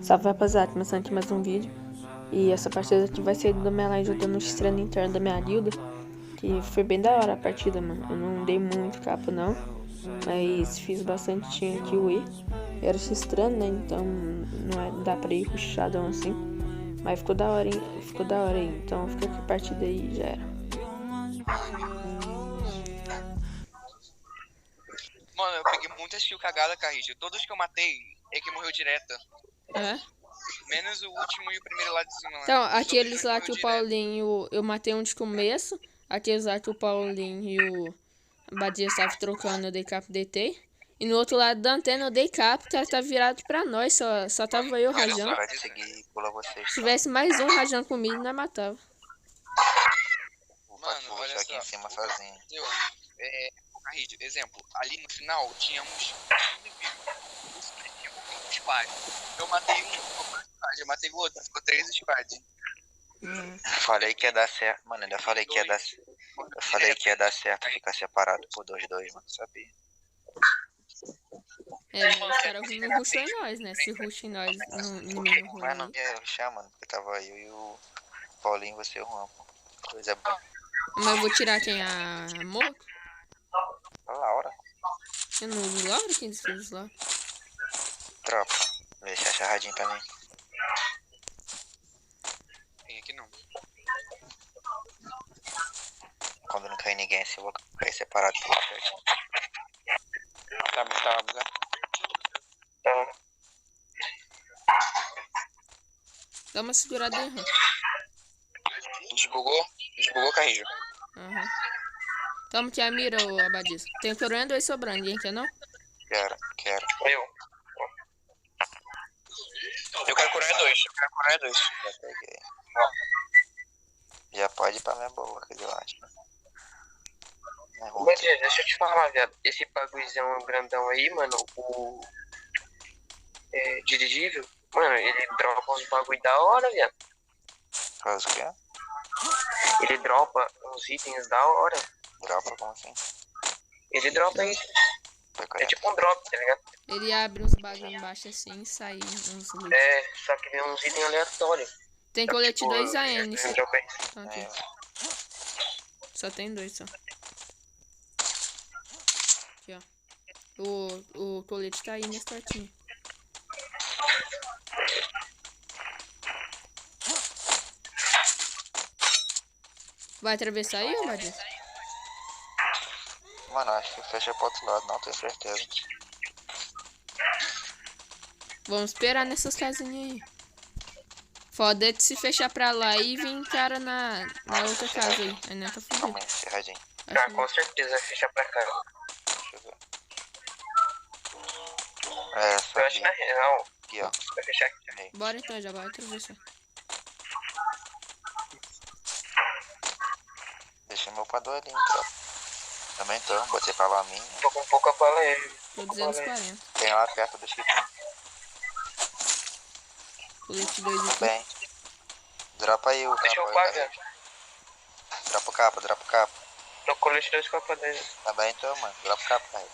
Salve, rapaziada, começando aqui mais um vídeo. E essa partida aqui vai ser da minha live jogando no X-Treino interno da minha guilda. Que foi bem da hora a partida, mano. Eu não dei muito capa não, mas fiz bastante team kill. Era X-Treino, né? Então não dá pra ir rushadão assim. Mas ficou da hora, hein? Ficou da hora aí. Então fica com a partida aí e já era. Mano, eu peguei muitas kills cagadas, Carrijo. Todos que eu matei, é que morreu direto. É? Menos o último e o primeiro lá de cima. Então, Os aqueles outros lá dois que o morreu Paulinho... Eu matei um de começo. Aqueles lá que o Paulinho e o Badia estavam trocando, eu dei cap DT. E no outro lado da antena eu dei cap, o cara tá virado pra nós. Só tava eu rajando. Se tivesse mais um rajando comigo, nós matava. Mano, olha aqui em cima sozinho. Carrijo, exemplo, ali no final tínhamos 15 vivos. Os três tinham um squad. Eu matei um, ficou 4 squad. Eu matei o outro, ficou 3 squad. Falei que ia dar certo, mano. Ainda falei que ia dar certo. Eu falei que ia dar certo ficar separado por 2-2, mano. Sabia? É, mas os caras não rushou em nós, né? Se rushou em nós no meio ruim. Mas não ia rushar, mano. Porque tava eu e o Paulinho, você e o Juan, pô. Coisa boa. Mas eu vou tirar quem? A Moco? A Laura. Eu não uso Laura? Quem fez Laura? Tropa. Vê se acha radinho também. Tem aqui não. Quando não cair ninguém assim, eu vou cair separado por certo. Tá bugado. Tá. Dá uma segurada aí, Ram. Desbugou, Carrijo. Aham. Toma aqui a mira, ô Abadias. Tem coroa 2 sobrando, ninguém quer não? Quero. Eu quero curar 2. Já peguei. Já pode ir pra minha boa, que eu acho. Mas deixa eu te falar, viado. Esse bagulhozão grandão aí, mano, o dirigível, mano, ele dropa uns bagulho da hora, viado. Faz o quê? Ele dropa uns itens da hora. Dropa como assim? Ele dropa isso. É tipo um drop, tá ligado? Ele abre uns bagulho embaixo assim e sai uns loot. É, só que vem uns itens aleatórios. Tem Só que, colete tipo, 2 AN. ele dropa isso. Tá aqui. Só tem 2 só. Aqui, ó. O colete tá aí nesse tortinho. Vai atravessar aí, ô Badia? Mano, acho que fecha pro outro lado, não tenho certeza. Vamos esperar nessas casinhas aí. Foda é de se fechar pra lá e vir cara na outra casa aí. Aí não tá fudido. Calma aí, cerradinho. Tá, com certeza vai fechar pra cá. Deixa eu ver. É, só Eu acho que na real aqui, ó. vai fechar aqui. Bora então, já vai atravessar. Deixa meu padolinho, tropa. Também tô, botei pra lá a minha. Tô com pouca bala aí. Tô 240. Tem lá perto do chiquinho. Colete 2 aqui. Bem. Dropa aí o Deixa capa eu aí, pagar. Dropa o capa. Tô com colete 2 copa 10. Tá bem então, mano. Dropa o capa, cara.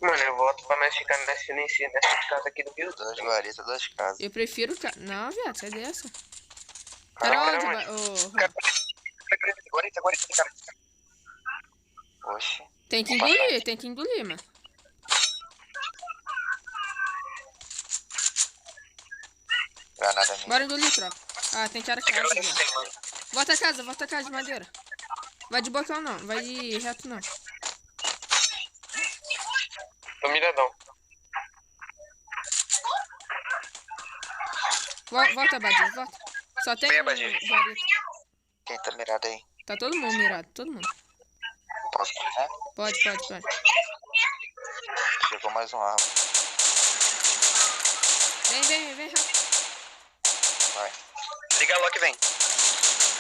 Mano, eu volto pra nós ficar nessa casa aqui do Rio. 2 guaritas, 2 casas. Eu prefiro... Não, viado, sai dessa. Cara, Era onde, onde? Guarita, cara. Oxi. Tem que engolir, mano. Granada minha. Bora engolir, tropa. Ah, tem cara casa, viado. Volta a casa de madeira. Vai de bocão não, vai de reto não. Tô miradão. Volta, Badia, volta. Só tem Vem, um Badia. guarita. Quem tá mirado aí? Tá todo mundo mirado, todo mundo. Posso, né? Pode. Chegou mais um árvore. Vem, rápido. Vai. Liga lá que vem.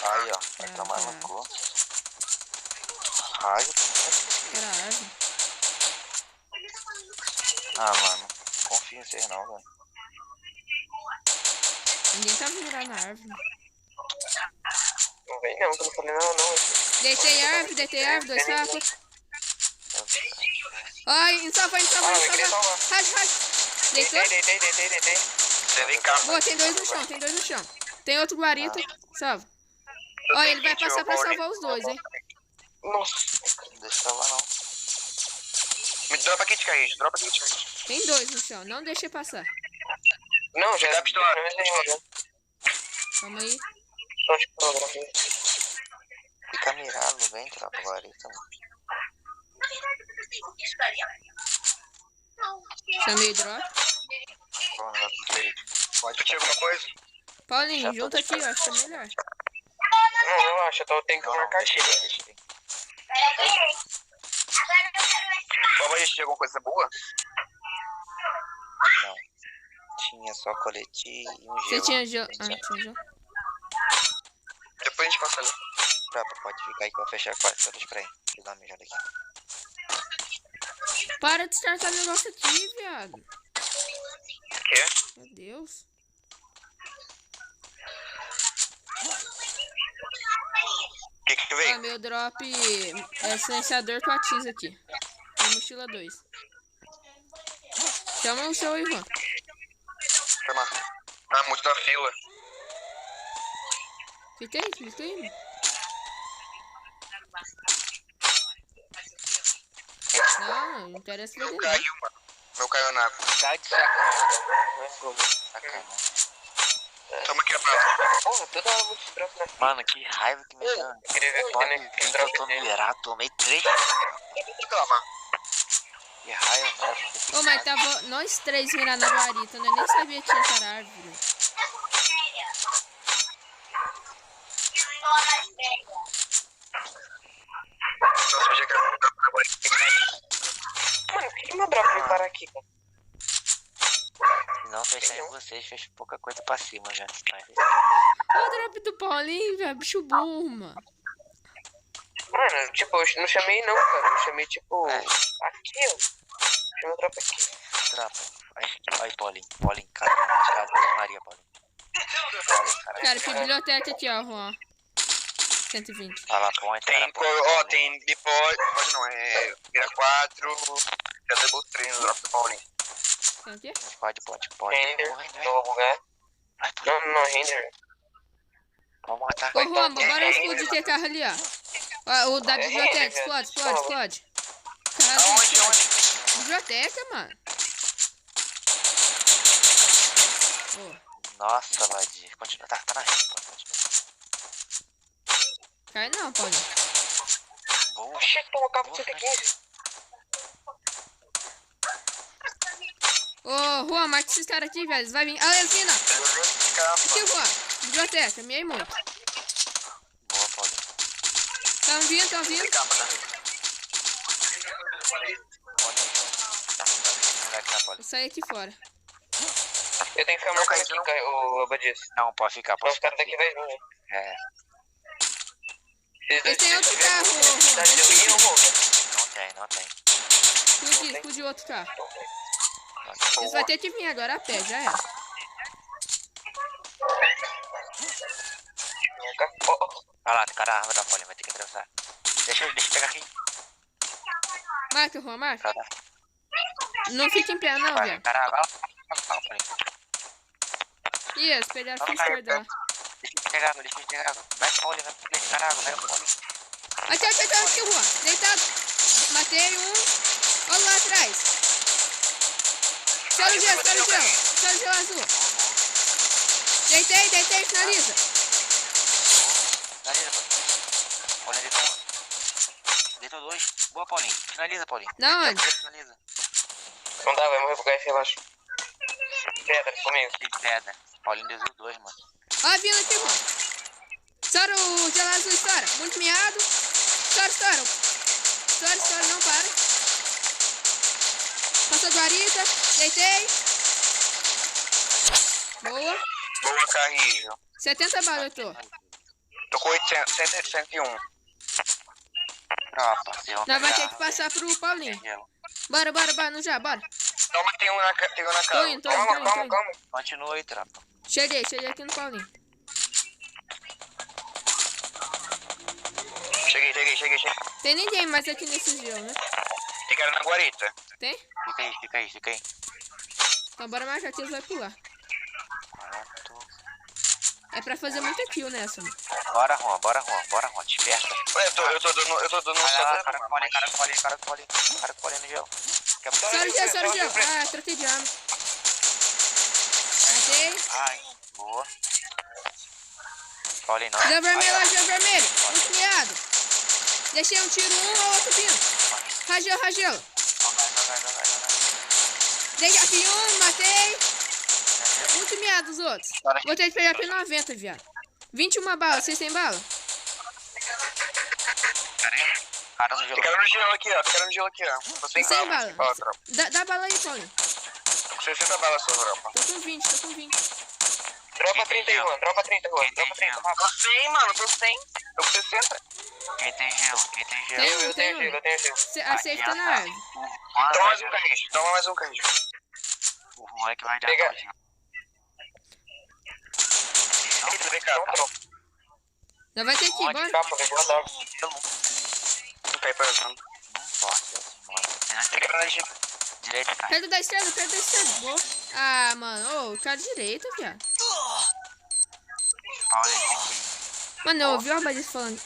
Aí, ó. Vai tomar no cu. Raio. Era a árvore. Ah, mano. Confia em vocês não, velho. Ninguém tava mirado na árvore. Não vem não, que eu não falei nada não. Deitei árvore, 2 sacos. Ai, salva. Raj. Deitou? Deitei. Você vem cá. Boa, tem dois no chão, tem dois no chão. Tem outro guarita, salva. Ó, ele vai passar pra salvar os dois, hein. Nossa. Não deixa eu salvar, não. Me dropa kit, Carrijo. Dropa kit, Carrijo. Tem dois no chão, não deixa passar. Não, já Dá é pistola. Calma aí. Só de programa. Fica mirado, vem, tropa, guarita. Chamei drop. Pode ter alguma coisa? Paulinho, junta aqui, eu acho que é melhor. Não, eu acho, então eu tenho que marcar aqui. Deixa ele. Vamos assistir alguma coisa boa? Não. Tinha só colete e um gelo. Você tinha gelo? Ah, tinha gelo. Depois a gente passa ali. Tropa, pode ficar aí que eu vou fechar a porta. Só deixa pra aí. Deixa eu dar uma mijada aqui. Para de startar o negócio aqui, viado. O quê? Meu Deus. O que veio? Ah, meu drop é silenciador com a Tiz aqui. É mochila 2. Chama o seu Ivan. Chama. Ah, muito na fila. Clica aí, clica aí. Não interessa pra ele não. Caiu, mano. Meu caiu na água. Tá de sacanagem. Sacanagem. Toma aqui a bala. Porra, toda hora muito droga, né? Mano, que raiva que me dá. Eu queria ver Pode né? vir que eu tô liberado, tomei 3. Toma. Que raiva, cara. Ô, mas tava nós três mirando na guarita, né? Nem sabia que tinha essa árvore. Nossa, já quero voltar pra agora. Mano, por que meu drop veio parar aqui, cara? Se não fechar em vocês, fecha pouca coisa pra cima já. Ó o drop do Paulinho, velho. Bicho burro, mano. Mano, tipo, eu não chamei não, cara. Eu chamei, tipo, É. aqui, ó. Chamei o drop aqui. Trapa. Aí, Paulinho. Paulinho, cara. Casa da Maria, Paulinho. Paulinho, cara. Cara, que biblioteca aqui, ó, Juan. 120. Fala a ponte. Tem, ó, tem bipode, pode não, é vira 4, já double 3 no drop do Paulinho. Tem o quê? Pode. Render, Porra, né? não vou bugar. Vai, Não, render. vamos matar. Ô, Juan, bora explodir aquele carro ali, ó. Ó, o da biblioteca, explode. Cara, Onde? biblioteca, mano. Ô, Nossa, Ladir. Continua. Tá na rede, pô. Continua. cai não, Paulinho. Boa. Oxi, toma cabo de Boa, 115. Ô, Juan, marca esses caras aqui, velho. Vai vir. Ah, Elvina. Aqui, Juan. Biblioteca, me aí muito. Boa, Paulinho. Tão vindo. Moleque na Paulinho. Vou sair aqui fora. Eu tenho que ficar marcando aqui, o Abadias. Não, pode ficar, Senão pode os ficar. caras daqui vai vir, né? É, Eles têm outro carro, Juan. Eu vou. não tem. Explodiu outro carro. Nossa, Eles vão ter que vir agora a pé, já é. vai lá, tem cara árvore da Paulinho, vai ter que atravessar. Deixa eu pegar aqui. Marca, Juan, marca. Tá. Não fica em pé, não, Vai, velho. cara, vai lá, Paulinho. Ih, eles pegaram o fister dela. Deixa eu pegar água. Vai, Paulinho, vai pra esse cara água, vai, Paulinho. Aqui, Juan. Deitado. Matei um. Olha lá atrás. Só no gelo azul. Deitei, finaliza. Finaliza, Paulinho. Paulinho deitou um. Deitou 2. Boa, Paulinho. Finaliza, Paulinho. Na onde? Finaliza. Não dá, vai morrer pro gás, relaxa. Pedra, comigo. Que pedra. Paulinho deu 2, mano. Ó, vindo aqui, Juan. Estoura o gelo azul, estoura. Muito miado. Estoura. Estoura, não para. Passou guarita. Deitei. Boa. Boa, Carrijo. 70 balas eu tô. Tô com 800, 101. Tropa, Nós vai ter que passar pro Paulinho. Bora, no já, bora. Toma, tem um na Tô cara. indo. Calma. Continua aí, tropa. Cheguei aqui no Paulinho. Cheguei. Tem ninguém mais aqui nesse gelo, né? Tem cara na guarita. Tem? Fica aí. Então bora marcar que eles vão pular. É pra fazer muita kill nessa, mano. Bora, Juan, desperta. Eu tô dando um Vai só lá, dano, cara, mano. Cara, colhe no gel. Sora gel. Ah, troquei de arma. Matei. Ai, boa. Colhe não. Gel vermelho lá, Aí, gel vermelho. Muito miado. Deixei um tiro, um ou outro vindo. Ragelo. Vai. Deixei aqui um, matei. Muito miado os outros. Vou ter que pegar P90, viado. 21 balas, vocês têm bala? Cara no gelo. Ficaram no gelo aqui, ó. Tô sem Sem bala. bala. Ó, tropa. Dá bala aí, Paulinho. 60 balas, sua tropa. Tô com 20. Dropa 30 aí, Juan. Dropa 30. Tô 100, mano. Tô 100. Tô com 60. Quem tem gelo? Eu tenho gelo. A safe tá na árvore. Toma mais um carrinho. O Juan é que vai dar Pega. o gelo. Vem cá, tropa. Nós vai ter que ir, bora. Capa, vem cá, logo. Eu Não cai pra eu. não posso assim, mano. Direita, cara. Perto da esquerda. Boa. Ah, mano. Ô, cara direita, viado. Mano, eu ouvi o Abadis falando.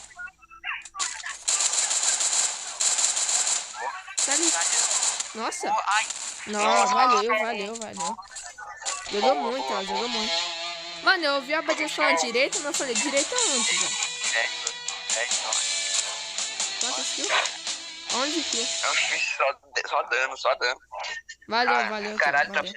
Tá ali. Nossa. Ai, Não, valeu. Jogou muito, ó, Mano, eu ouvi o Abadis falando direita, mas eu falei, direita onde, velho? 10 Quantas kills? 11 kills. Eu fiz só dano. Valeu, Caralho, valeu.